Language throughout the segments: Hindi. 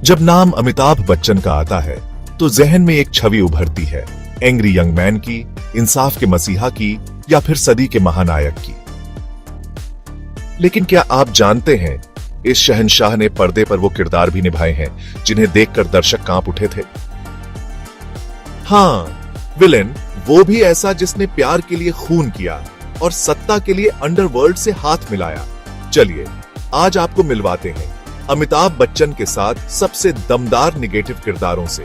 जब नाम अमिताभ बच्चन का आता है तो जहन में एक छवि उभरती है, एंग्री यंग मैन की, इंसाफ के मसीहा की, या फिर सदी के महानायक की। लेकिन क्या आप जानते हैं, इस शहंशाह ने पर्दे पर वो किरदार भी निभाए हैं जिन्हें देखकर दर्शक कांप उठे थे। हाँ, विलेन वो भी ऐसा जिसने प्यार के लिए खून किया और सत्ता के लिए अंडरवर्ल्ड से हाथ मिलाया। चलिए आज आपको मिलवाते हैं अमिताभ बच्चन के साथ सबसे दमदार निगेटिव किरदारों से।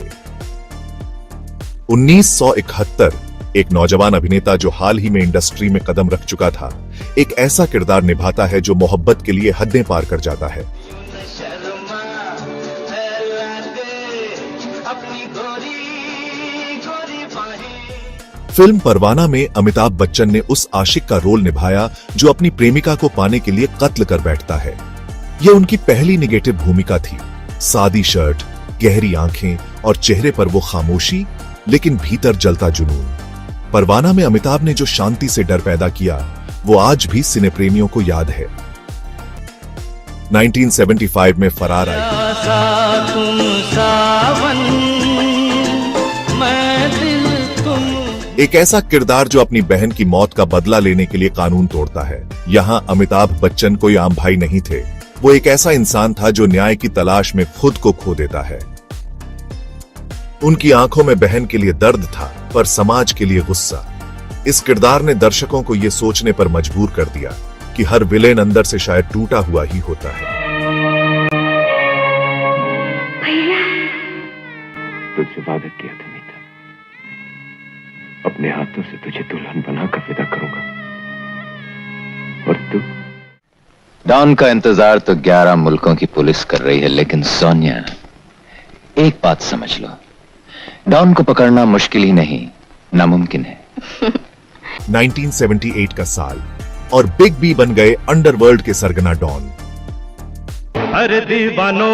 1971 एक नौजवान अभिनेता जो हाल ही में इंडस्ट्री में कदम रख चुका था, एक ऐसा किरदार निभाता है जो मोहब्बत के लिए हदें पार कर जाता है। फिल्म परवाना में अमिताभ बच्चन ने उस आशिक का रोल निभाया जो अपनी प्रेमिका को पाने के लिए कत्ल कर बैठता है। यह उनकी पहली निगेटिव भूमिका थी। सादी शर्ट, गहरी आंखें और चेहरे पर वो खामोशी, लेकिन भीतर जलता जुनून। परवाना में अमिताभ ने जो शांति से डर पैदा किया, वो आज भी सिने प्रेमियों को याद है। 1975 में फरार आई एक ऐसा किरदार जो अपनी बहन की मौत का बदला लेने के लिए कानून तोड़ता है। यहाँ अमिताभ बच्चन कोई आम भाई नहीं थे, वो एक ऐसा इंसान था जो न्याय की तलाश में खुद को खो देता है। उनकी आंखों में बहन के लिए दर्द था, पर समाज के लिए गुस्सा। इस किरदार ने दर्शकों को यह सोचने पर मजबूर कर दिया कि हर विलेन अंदर से शायद टूटा हुआ ही होता है। तुझसे वादा किया था मीता, अपने हाथों से तुझे दुल्हन बनाकर विदा करूंगा। और तू? डॉन का इंतजार तो 11 मुल्कों की पुलिस कर रही है, लेकिन सोनिया, एक बात समझ लो, डॉन को पकड़ना मुश्किल ही नहीं, नामुमकिन है। 1978 का साल और बिग बी बन गए अंडरवर्ल्ड के सरगना डॉन। अरे दीवानो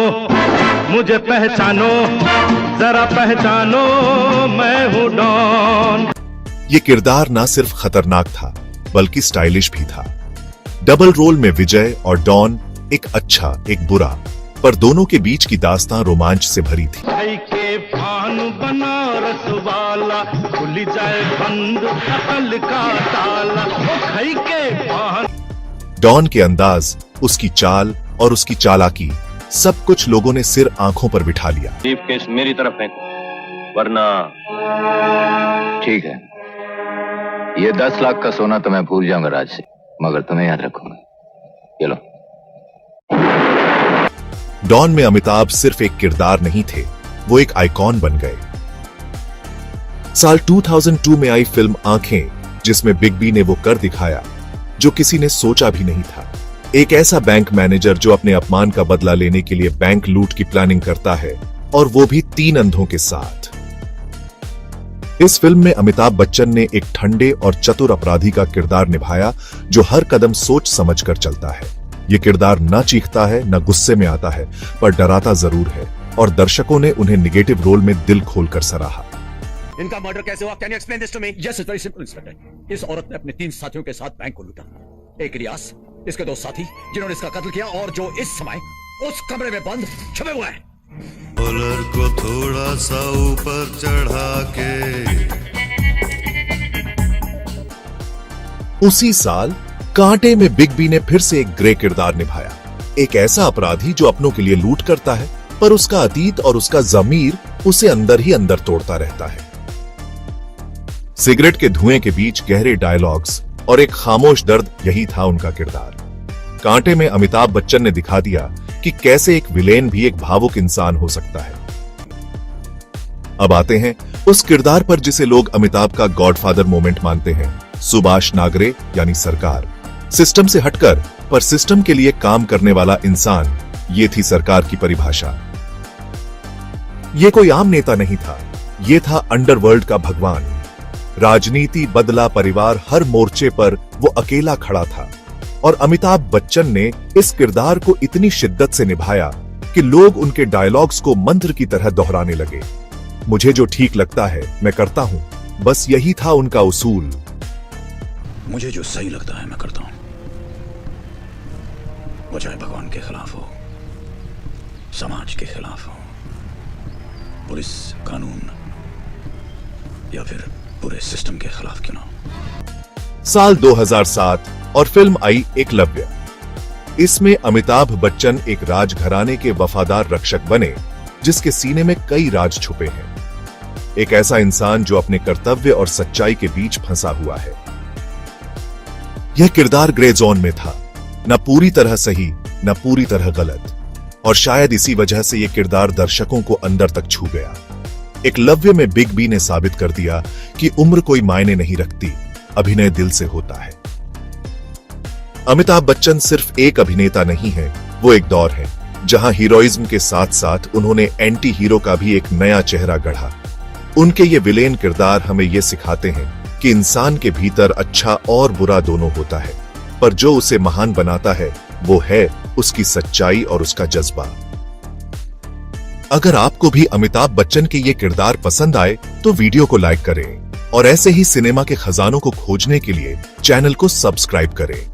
मुझे पहचानो, जरा पहचानो, मैं हूं डॉन। ये किरदार ना सिर्फ खतरनाक था बल्कि स्टाइलिश भी था। डबल रोल में विजय और डॉन, एक अच्छा एक बुरा, पर दोनों के बीच की दास्तां रोमांच से भरी थी। के भानु बनारस वाला, खुल जाए बंद अकल का ताला, खई के भानु। डॉन के अंदाज, उसकी चाल और उसकी चालाकी, सब कुछ लोगों ने सिर आंखों पर बिठा लिया। ब्रीफकेस मेरी तरफ फेंको, वरना। ठीक है, ये 10 लाख का सोना तो मैं भूल जाऊंगा राज से, मगर तुम्हें याद रखूंगा। ये लो। डॉन में अमिताभ सिर्फ एक किरदार नहीं थे, वो एक आइकॉन बन गए। साल 2002 में आई फिल्म आंखें, जिसमें बिग बी ने वो कर दिखाया जो किसी ने सोचा भी नहीं था। एक ऐसा बैंक मैनेजर जो अपने अपमान का बदला लेने के लिए बैंक लूट की प्लानिंग करता है, और वो भी 3 अंधों के साथ। इस फिल्म में अमिताभ बच्चन ने एक ठंडे और चतुर अपराधी का किरदार निभाया जो हर कदम सोच समझ कर चलता है। ये किरदार न चीखता है न गुस्से में आता है, पर डराता जरूर है, और दर्शकों ने उन्हें निगेटिव रोल में दिल खोलकर सराहा। इनका मर्डर कैसे हुआ? Can you explain this to me? Yes, it's very simple inspector. इस औरत ने अपने 3 साथियों के साथ बैंक को लूटा। एक रियाज, इसके 2 साथी जिन्होंने इसका कत्ल किया, और जो इस समय उस कमरे में बंद छुपे हुए हैं। कॉलर को थोड़ा सा ऊपर चढ़ा के। उसी साल कांटे में बिग बी ने फिर से एक ग्रे किरदार निभाया। एक ऐसा अपराधी जो अपनों के लिए लूट करता है, पर उसका अतीत और उसका ज़मीर उसे अंदर ही अंदर तोड़ता रहता है। सिगरेट के धुएं के बीच गहरे डायलॉग्स और एक खामोश दर्द, यही था उनका किरदार। कांटे में अमिताभ बच्चन ने दिखा दिया कि कैसे एक विलेन भी एक भावुक इंसान हो सकता है। अब आते हैं उस किरदार पर जिसे लोग अमिताभ का गॉडफादर मोमेंट मानते हैं, सुभाष नागरे यानी सरकार। सिस्टम से हटकर पर सिस्टम के लिए काम करने वाला इंसान, ये थी सरकार की परिभाषा। ये कोई आम नेता नहीं था, ये था अंडरवर्ल्ड का भगवान। राजनीति, बदला, परिवार, हर मोर्चे पर वो अकेला खड़ा था, और अमिताभ बच्चन ने इस किरदार को इतनी शिद्दत से निभाया कि लोग उनके डायलॉग्स को मंत्र की तरह दोहराने लगे। मुझे जो ठीक लगता है मैं करता हूं, बस यही था उनका उसूल। मुझे जो सही लगता है मैं करता हूं, वो चाहे भगवान के खिलाफ हो, समाज के खिलाफ हो, पुलिस, कानून या फिर पूरे सिस्टम के खिलाफ क्यों ना हो। साल 2007 और फिल्म आई एकलव्य। इसमें अमिताभ बच्चन एक राजघराने के वफादार रक्षक बने जिसके सीने में कई राज छुपे हैं। एक ऐसा इंसान जो अपने कर्तव्य और सच्चाई के बीच फंसा हुआ है। यह किरदार ग्रे जोन में था, न पूरी तरह सही न पूरी तरह गलत, और शायद इसी वजह से यह किरदार दर्शकों को अंदर तक छू गया। एकलव्य में बिग बी ने साबित कर दिया कि उम्र कोई मायने नहीं रखती, अभिनय दिल से होता है। अमिताभ बच्चन सिर्फ एक अभिनेता नहीं है, वो एक दौर है जहां हीरोइज्म के साथ साथ उन्होंने एंटी हीरो का भी एक नया चेहरा गढ़ा। उनके ये विलेन किरदार हमें ये सिखाते हैं कि इंसान के भीतर अच्छा और बुरा दोनों होता है, पर जो उसे महान बनाता है वो है उसकी सच्चाई और उसका जज्बा। अगर आपको भी अमिताभ बच्चन के ये किरदार पसंद आए तो वीडियो को लाइक करें और ऐसे ही सिनेमा के खजानों को खोजने के लिए चैनल को सब्सक्राइब करें।